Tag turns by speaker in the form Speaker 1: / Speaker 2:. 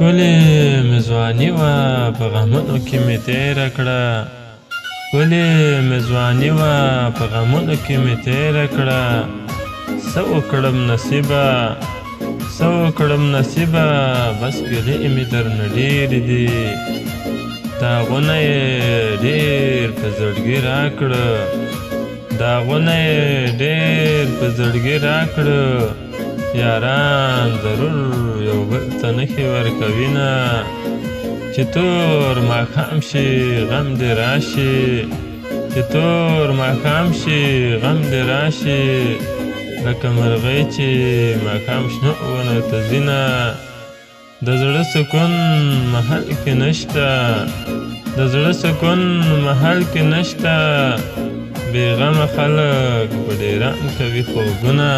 Speaker 1: ښکلې مې ځواني وه په غمونو کې مې تیره کړه ښکلې مې ځواني وه په غمونو کې مې تیره کړه څه وکړم نصیبه څه وکړم نصیبه بس ګیلې مې درنه ډیرې دي داغونه یې ډېر په زړګي راکړه داغونه یې ډېر په زړګي راکړه یاران ضرور یوبل ته نښې ورکوینه چې تور ماښام شي غم دې راشي چې تور ماښام شي غم دې راشي لکه مرغۍ چې ماښام شنو ونوته ځینه د زړه سکون محل کې نشته د زړه سکون محل کې نشته بې غمه خلک په ډیران کوي خوبونه